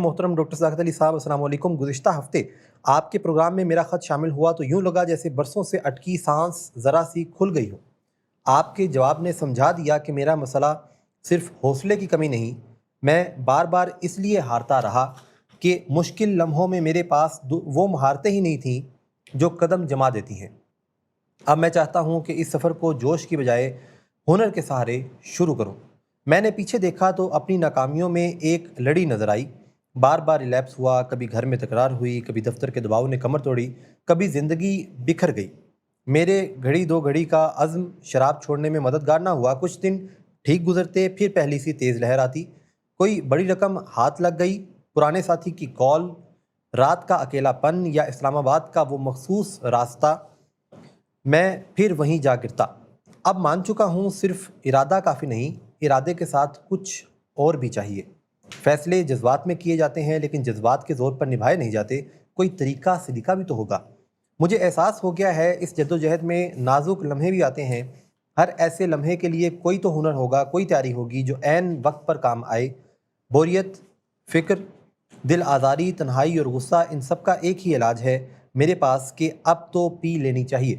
محترم ڈاکٹر صداقت علی صاحب، السلام علیکم۔ گزشتہ ہفتے آپ کے پروگرام میں میرا خط شامل ہوا تو یوں لگا جیسے برسوں سے اٹکی سانس ذرا سی کھل گئی ہو۔ آپ کے جواب نے سمجھا دیا کہ میرا مسئلہ صرف حوصلے کی کمی نہیں، میں بار بار اس لیے ہارتا رہا کہ مشکل لمحوں میں میرے پاس وہ مہارتیں ہی نہیں تھیں جو قدم جما دیتی ہیں۔ اب میں چاہتا ہوں کہ اس سفر کو جوش کی بجائے ہنر کے سہارے شروع کروں۔ میں نے پیچھے دیکھا تو اپنی ناکامیوں میں ایک لڑی نظر آئی، بار بار ریلیپس ہوا، کبھی گھر میں تکرار ہوئی، کبھی دفتر کے دباؤ نے کمر توڑی، کبھی زندگی بکھر گئی۔ میرے گھڑی دو گھڑی کا عزم شراب چھوڑنے میں مددگار نہ ہوا۔ کچھ دن ٹھیک گزرتے، پھر پہلی سی تیز لہر آتی، کوئی بڑی رقم ہاتھ لگ گئی، پرانے ساتھی کی کال، رات کا اکیلا پن یا اسلام آباد کا وہ مخصوص راستہ، میں پھر وہیں جا گرتا۔ اب مان چکا ہوں صرف ارادہ کافی نہیں، ارادے کے ساتھ کچھ اور بھی چاہیے۔ فیصلے جذبات میں کیے جاتے ہیں لیکن جذبات کے زور پر نبھائے نہیں جاتے، کوئی طریقہ سلیقہ بھی تو ہوگا۔ مجھے احساس ہو گیا ہے اس جدوجہد میں نازک لمحے بھی آتے ہیں، ہر ایسے لمحے کے لیے کوئی تو ہنر ہوگا، کوئی تیاری ہوگی جو عین وقت پر کام آئے۔ بوریت، فکر، دل آزاری، تنہائی اور غصہ، ان سب کا ایک ہی علاج ہے میرے پاس کہ اب تو پی لینی چاہیے۔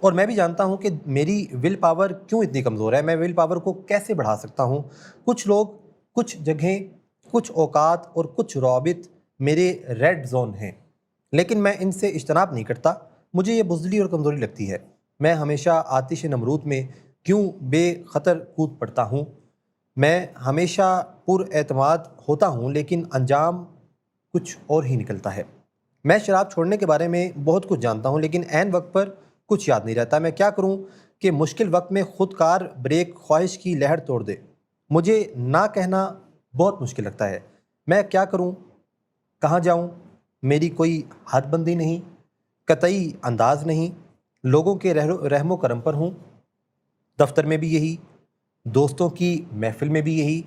اور میں بھی جانتا ہوں کہ میری ول پاور کیوں اتنی کمزور ہے، میں ول پاور کو کیسے بڑھا سکتا ہوں۔ کچھ لوگ، کچھ جگہیں، کچھ اوقات اور کچھ روابط میرے ریڈ زون ہیں، لیکن میں ان سے اجتناب نہیں کرتا۔ مجھے یہ بزدلی اور کمزوری لگتی ہے۔ میں ہمیشہ آتش نمرود میں کیوں بے خطر کود پڑتا ہوں، میں ہمیشہ پر اعتماد ہوتا ہوں لیکن انجام کچھ اور ہی نکلتا ہے۔ میں شراب چھوڑنے کے بارے میں بہت کچھ جانتا ہوں لیکن عین وقت پر کچھ یاد نہیں رہتا۔ میں کیا کروں کہ مشکل وقت میں خود کار بریک خواہش کی لہر توڑ دے؟ مجھے نہ کہنا بہت مشکل لگتا ہے۔ میں کیا کروں، کہاں جاؤں؟ میری کوئی حد بندی نہیں، قطعی انداز نہیں، لوگوں کے رحم و کرم پر ہوں، دفتر میں بھی یہی، دوستوں کی محفل میں بھی یہی،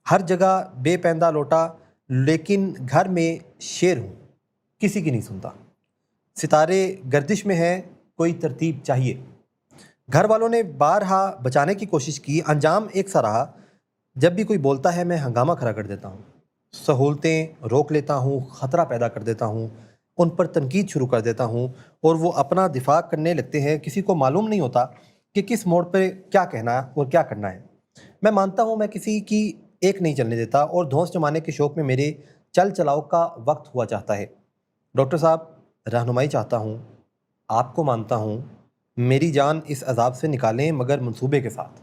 ہر جگہ بے پیندہ لوٹا، لیکن گھر میں شیر ہوں، کسی کی نہیں سنتا۔ ستارے گردش میں ہیں، کوئی ترتیب چاہیے۔ گھر والوں نے بارہا بچانے کی کوشش کی، انجام ایک سا رہا۔ جب بھی کوئی بولتا ہے میں ہنگامہ کھڑا کر دیتا ہوں، سہولتیں روک لیتا ہوں، خطرہ پیدا کر دیتا ہوں، ان پر تنقید شروع کر دیتا ہوں اور وہ اپنا دفاع کرنے لگتے ہیں۔ کسی کو معلوم نہیں ہوتا کہ کس موڑ پہ کیا کہنا اور کیا کرنا ہے۔ میں مانتا ہوں میں کسی کی ایک نہیں چلنے دیتا اور دھونس جمانے کے شوق میں میرے چل چلاؤ کا وقت ہوا چاہتا ہے۔ ڈاکٹر صاحب، رہنمائی چاہتا ہوں، آپ کو مانتا ہوں، میری جان اس عذاب سے نکالیں مگر منصوبے کے ساتھ۔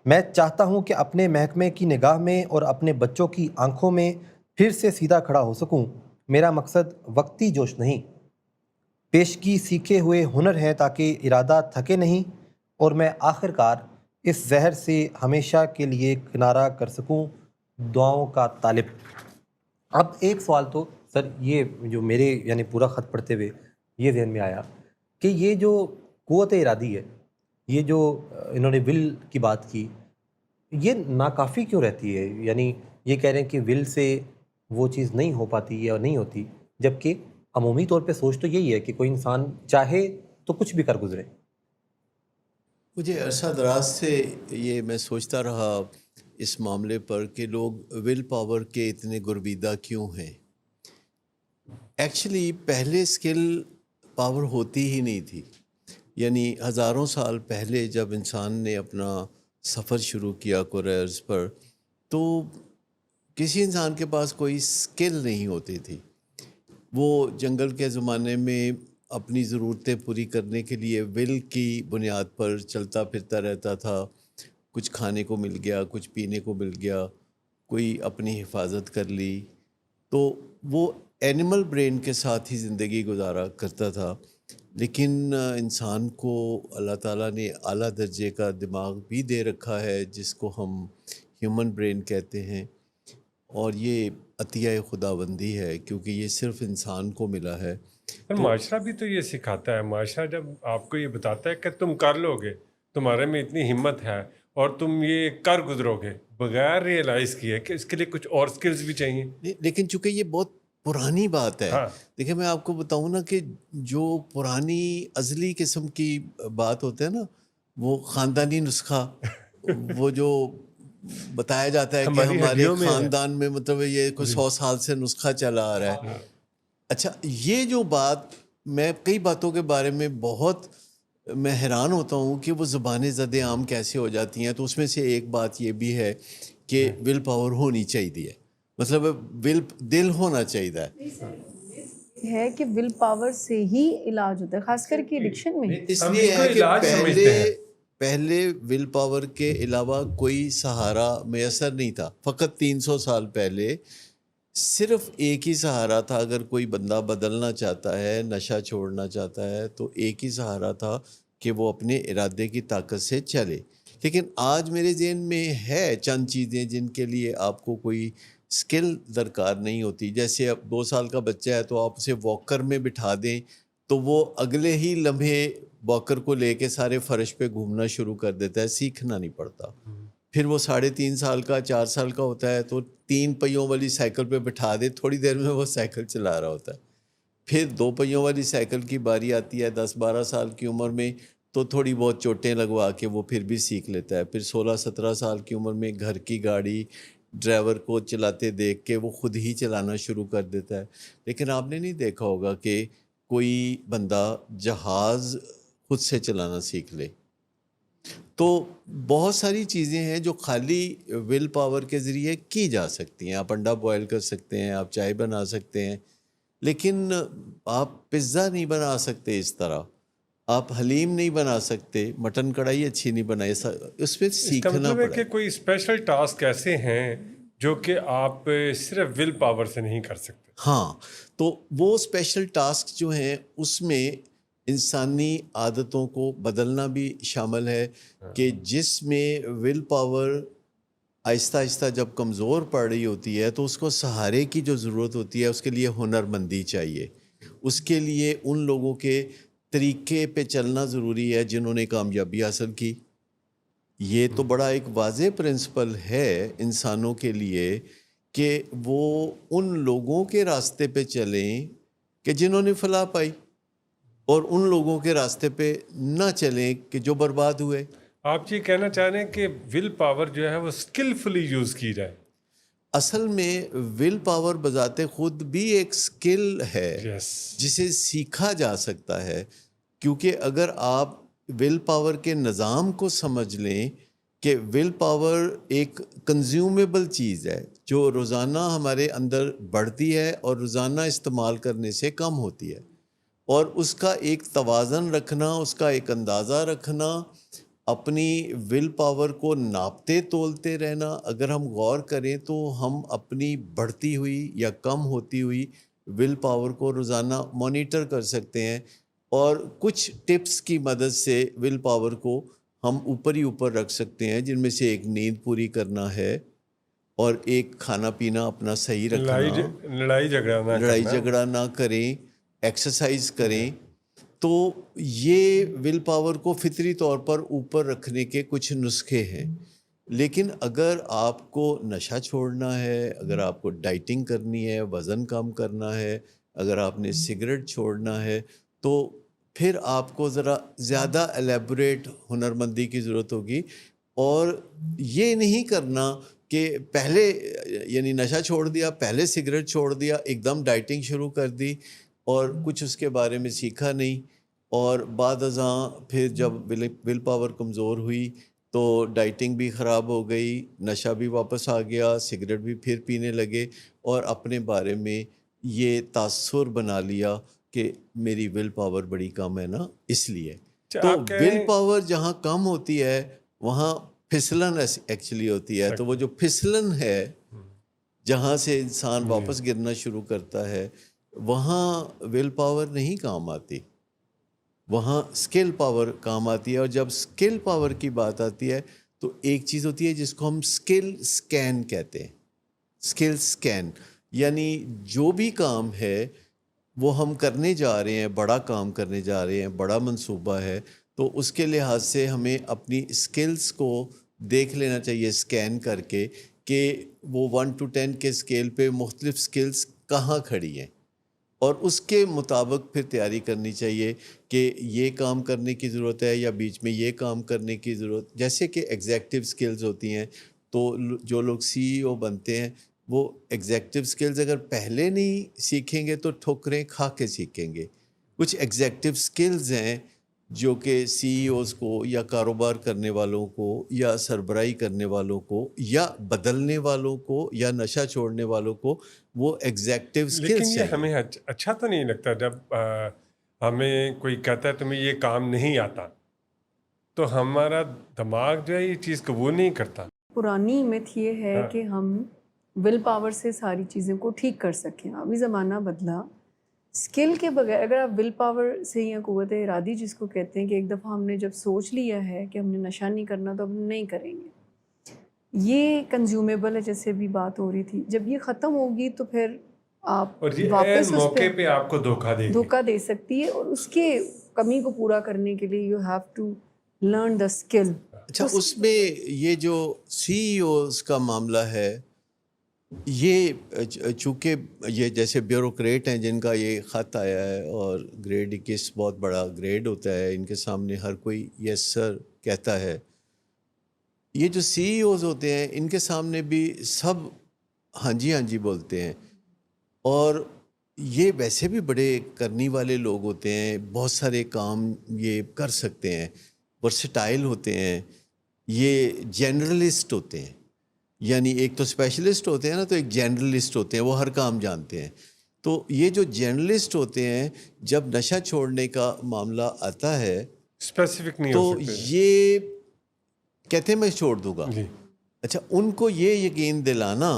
میں چاہتا ہوں کہ اپنے محکمے کی نگاہ میں اور اپنے بچوں کی آنکھوں میں پھر سے سیدھا کھڑا ہو سکوں۔ میرا مقصد وقتی جوش نہیں، پیشگی سیکھے ہوئے ہنر ہے تاکہ ارادہ تھکے نہیں اور میں آخر کار اس زہر سے ہمیشہ کے لیے کنارہ کر سکوں۔ دعاؤں کا طالب۔ اب ایک سوال تو سر یہ جو میرے یعنی پورا خط پڑھتے ہوئے یہ ذہن میں آیا کہ یہ جو قوت ارادی ہے، یہ جو انہوں نے ول کی بات کی، یہ ناکافی کیوں رہتی ہے؟ یعنی یہ کہہ رہے ہیں کہ ول سے وہ چیز نہیں ہو پاتی یا نہیں ہوتی، جبکہ عمومی طور پہ سوچ تو یہی ہے کہ کوئی انسان چاہے تو کچھ بھی کر گزرے۔ مجھے عرصہ دراز سے یہ میں سوچتا رہا اس معاملے پر کہ لوگ ول پاور کے اتنے گرویدہ کیوں ہیں۔ ایکچولی پہلے اسکل پاور ہوتی ہی نہیں تھی، یعنی ہزاروں سال پہلے جب انسان نے اپنا سفر شروع کیا کوریئرز پر، تو کسی انسان کے پاس کوئی اسکل نہیں ہوتی تھی۔ وہ جنگل کے زمانے میں اپنی ضرورتیں پوری کرنے کے لیے ول کی بنیاد پر چلتا پھرتا رہتا تھا۔ کچھ کھانے کو مل گیا، کچھ پینے کو مل گیا، کوئی اپنی حفاظت کر لی، تو وہ اینیمل برین کے ساتھ ہی زندگی گزارا کرتا تھا۔ لیکن انسان کو اللہ تعالیٰ نے اعلیٰ درجے کا دماغ بھی دے رکھا ہے جس کو ہم ہیومن برین کہتے ہیں، اور یہ عطیہ خداوندی ہے کیونکہ یہ صرف انسان کو ملا ہے۔ پر معاشرہ بھی تو یہ سکھاتا ہے، معاشرہ جب آپ کو یہ بتاتا ہے کہ تم کر لو گے، تمہارے میں اتنی ہمت ہے اور تم یہ کر گزرو گے، بغیر ریئلائز کیے کہ اس کے لیے کچھ اور سکلز بھی چاہیے۔ لیکن چونکہ یہ بہت پرانی بات ہے، ہاں، دیکھیں میں آپ کو بتاؤں نا کہ جو پرانی ازلی قسم کی بات ہوتے ہیں نا، وہ خاندانی نسخہ، وہ جو بتایا جاتا ہے کہ ہماری ہمارے ہڈیوں میں ہے۔ خاندان میں مطلب یہ کوئی 100 سال سے نسخہ چلا آ رہا ہے. اچھا یہ جو بات، میں کئی باتوں کے بارے میں بہت میں حیران ہوتا ہوں کہ وہ زبانیں زد عام کیسے ہو جاتی ہیں. تو اس میں سے ایک بات یہ بھی ہے کہ ول پاور ہونی چاہیے، مطلب دل ہونا چاہیے ہے کہ ول پاور سے ہی علاج ہوتا ہے، خاص کر کے ایڈکشن میں. اس ہم لیے اس کو ہے کہ علاج سمجھتے ہیں۔ پہلے ول پاور کے علاوہ کوئی سہارا میسر نہیں تھا. فقط 300 سال پہلے صرف ایک ہی سہارا تھا. اگر کوئی بندہ بدلنا چاہتا ہے، نشہ چھوڑنا چاہتا ہے، تو ایک ہی سہارا تھا کہ وہ اپنے ارادے کی طاقت سے چلے. لیکن آج میرے ذہن میں ہے چند چیزیں جن کے لیے آپ کو کوئی سکل درکار نہیں ہوتی. جیسے اب 2 سال کا بچہ ہے تو آپ اسے واکر میں بٹھا دیں تو وہ اگلے ہی لمحے واکر کو لے کے سارے فرش پہ گھومنا شروع کر دیتا ہے، سیکھنا نہیں پڑتا. پھر وہ 3.5 سال کا 4 سال کا ہوتا ہے تو 3 پہیوں والی سائیکل پہ بٹھا دے، تھوڑی دیر میں وہ سائیکل چلا رہا ہوتا ہے. پھر 2 پہیوں والی سائیکل کی باری آتی ہے 10-12 سال کی عمر میں، تو تھوڑی بہت چوٹیں لگوا کے وہ پھر بھی سیکھ لیتا ہے. پھر 16-17 سال کی عمر میں گھر کی گاڑی ڈرائیور کو چلاتے دیکھ کے وہ خود ہی چلانا شروع کر دیتا ہے. لیکن آپ نے نہیں دیکھا ہوگا کہ کوئی بندہ جہاز خود سے چلانا سیکھ لے. تو بہت ساری چیزیں ہیں جو خالی ول پاور کے ذریعے کی جا سکتی ہیں. آپ انڈا بوائل کر سکتے ہیں، آپ چائے بنا سکتے ہیں، لیکن آپ پزا نہیں بنا سکتے اس طرح. آپ حلیم نہیں بنا سکتے، مٹن کڑھائی اچھی نہیں بنائی، اس پہ اس کا سیکھنا مطلب ہے پڑا. کہ کوئی اسپیشل ٹاسک ایسے ہیں جو کہ آپ صرف ول پاور سے نہیں کر سکتے. ہاں، تو وہ اسپیشل ٹاسک جو ہیں اس میں انسانی عادتوں کو بدلنا بھی شامل ہے کہ جس میں ول پاور آہستہ آہستہ جب کمزور پڑ رہی ہوتی ہے تو اس کو سہارے کی جو ضرورت ہوتی ہے، اس کے لیے ہنرمندی چاہیے. اس کے لیے ان لوگوں کے طریقے پہ چلنا ضروری ہے جنہوں نے کامیابی حاصل کی. یہ تو بڑا ایک واضح پرنسپل ہے انسانوں کے لیے کہ وہ ان لوگوں کے راستے پہ چلیں کہ جنہوں نے فلاح پائی، اور ان لوگوں کے راستے پہ نہ چلیں کہ جو برباد ہوئے. آپ یہ کہنا چاہ رہے ہیں کہ ول پاور جو ہے وہ اسکلفلی یوز کی جائے. اصل میں ول پاور بذات خود بھی ایک سکل ہے یس. جسے سیکھا جا سکتا ہے. کیونکہ اگر آپ ول پاور کے نظام کو سمجھ لیں کہ ول پاور ایک کنزیومیبل چیز ہے جو روزانہ ہمارے اندر بڑھتی ہے اور روزانہ استعمال کرنے سے کم ہوتی ہے، اور اس کا ایک توازن رکھنا، اس کا ایک اندازہ رکھنا، اپنی ول پاور کو ناپتے تولتے رہنا. اگر ہم غور کریں تو ہم اپنی بڑھتی ہوئی یا کم ہوتی ہوئی ول پاور کو روزانہ مانیٹر کر سکتے ہیں، اور کچھ ٹپس کی مدد سے ول پاور کو ہم اوپر ہی اوپر رکھ سکتے ہیں، جن میں سے ایک نیند پوری کرنا ہے، اور ایک کھانا پینا اپنا صحیح رکھنا، لڑائی جھگڑا نہ لڑائی کرنا. جھگڑا نہ کریں، ایکسرسائز کریں. تو یہ ول پاور کو فطری طور پر اوپر رکھنے کے کچھ نسخے ہیں. لیکن اگر آپ کو نشہ چھوڑنا ہے، اگر آپ کو ڈائٹنگ کرنی ہے، وزن کم کرنا ہے، اگر آپ نے سگریٹ چھوڑنا ہے، تو پھر آپ کو ذرا زیادہ الیبوریٹ ہنرمندی کی ضرورت ہوگی. اور یہ نہیں کرنا کہ پہلے یعنی نشہ چھوڑ دیا، پہلے سگریٹ چھوڑ دیا، ایک دم ڈائٹنگ شروع کر دی اور کچھ اس کے بارے میں سیکھا نہیں، اور بعد ازاں پھر جب ول پاور کمزور ہوئی تو ڈائٹنگ بھی خراب ہو گئی، نشہ بھی واپس آ گیا، سگریٹ بھی پھر پینے لگے، اور اپنے بارے میں یہ تاثر بنا لیا کہ میری ول پاور بڑی کم ہے نا اس لیے. تو آپ کہہ رہے ول ہیں پاور جہاں کم ہوتی ہے وہاں پھسلن ایکچولی ہوتی ہے. تو وہ جو پھسلن ہے جہاں سے انسان واپس گرنا شروع کرتا ہے، وہاں ول پاور نہیں کام آتی، وہاں سکل پاور کام آتی ہے. اور جب سکل پاور کی بات آتی ہے تو ایک چیز ہوتی ہے جس کو ہم سکل سکین کہتے ہیں. سکل سکین یعنی جو بھی کام ہے وہ ہم کرنے جا رہے ہیں، بڑا کام کرنے جا رہے ہیں، بڑا منصوبہ ہے، تو اس کے لحاظ سے ہمیں اپنی سکلز کو دیکھ لینا چاہیے سکین کر کے کہ وہ 1 to 10 کے اسکیل پہ مختلف سکلز کہاں کھڑی ہیں، اور اس کے مطابق پھر تیاری کرنی چاہیے کہ یہ کام کرنے کی ضرورت ہے یا بیچ میں یہ کام کرنے کی ضرورت. جیسے کہ ایگزیکٹو سکلز ہوتی ہیں تو جو لوگ CEO بنتے ہیں وہ ایگزیکٹو سکلز اگر پہلے نہیں سیکھیں گے تو ٹھوکریں کھا کے سیکھیں گے. کچھ ایگزیکٹو سکلز ہیں جو کہ CEOs کو یا کاروبار کرنے والوں کو یا سربراہی کرنے والوں کو یا بدلنے والوں کو یا نشہ چھوڑنے والوں کو وہ ایگزیکٹو لیکن سکلز یہ چاہیے. ہمیں اچھا تو نہیں لگتا جب ہمیں کوئی کہتا ہے تمہیں یہ کام نہیں آتا تو ہمارا دماغ جو ہے یہ چیز قبول نہیں کرتا. پرانی مت یہ ہے کہ ہم ول پاور سے ساری چیزوں کو ٹھیک کر سکیں. ابھی زمانہ بدلا. اسکل کے بغیر اگر آپ ول پاور سے یا قوت ارادی جس کو کہتے ہیں کہ ایک دفعہ ہم نے جب سوچ لیا ہے کہ ہم نے نشہ نہیں کرنا تو ہم نہیں کریں گے, یہ کنزیومیبل ہے. جیسے بھی بات ہو رہی تھی, جب یہ ختم ہوگی تو پھر آپ اور یہ واپس اس موقع پہ آپ کو دھوکہ دے سکتی ہے, اور اس کے کمی کو پورا کرنے کے لیے you have to learn the skill. اچھا, اس میں یہ جو CEOs کا معاملہ ہے یہ چونکہ یہ جیسے بیوروکریٹ ہیں جن کا یہ خط آیا ہے اور گریڈ 21 بہت بڑا گریڈ ہوتا ہے, ان کے سامنے ہر کوئی یس سر کہتا ہے. یہ جو CEOs ہوتے ہیں ان کے سامنے بھی سب ہاں جی بولتے ہیں, اور یہ ویسے بھی بڑے کرنی والے لوگ ہوتے ہیں, بہت سارے کام یہ کر سکتے ہیں, ورسٹائل ہوتے ہیں, یہ جنرلسٹ ہوتے ہیں. یعنی ایک تو اسپیشلسٹ ہوتے ہیں نا, تو ایک جنرلسٹ ہوتے ہیں, وہ ہر کام جانتے ہیں. تو یہ جو جرنلسٹ ہوتے ہیں جب نشہ چھوڑنے کا معاملہ آتا ہے اسپیسیفک نہیں تو ہو سکتے. یہ کہتے ہیں میں چھوڑ دوں گا. جی اچھا, ان کو یہ یقین دلانا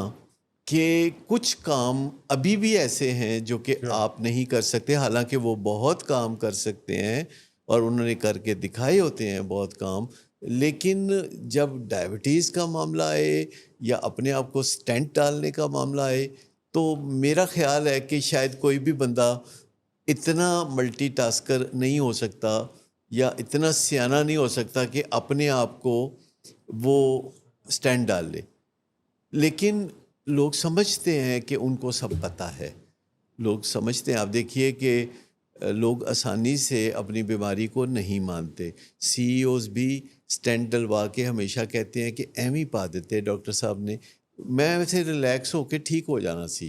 کہ کچھ کام ابھی بھی ایسے ہیں جو کہ آپ نہیں کر سکتے, حالانکہ وہ بہت کام کر سکتے ہیں اور انہوں نے کر کے دکھائے ہوتے ہیں بہت کام, لیکن جب ڈائبٹیز کا معاملہ آئے یا اپنے آپ کو سٹینٹ ڈالنے کا معاملہ آئے تو میرا خیال ہے کہ شاید کوئی بھی بندہ اتنا ملٹی ٹاسکر نہیں ہو سکتا یا اتنا سیانہ نہیں ہو سکتا کہ اپنے آپ کو وہ سٹینڈ ڈال لے. لیکن لوگ سمجھتے ہیں کہ ان کو سب پتہ ہے, لوگ سمجھتے ہیں. آپ دیکھیے کہ لوگ آسانی سے اپنی بیماری کو نہیں مانتے. CEOs بھی سٹینٹ ڈلوا کے ہمیشہ کہتے ہیں کہ ایم ہی پا دیتے ڈاکٹر صاحب نے, میں ویسے ریلیکس ہو کے ٹھیک ہو جانا سی.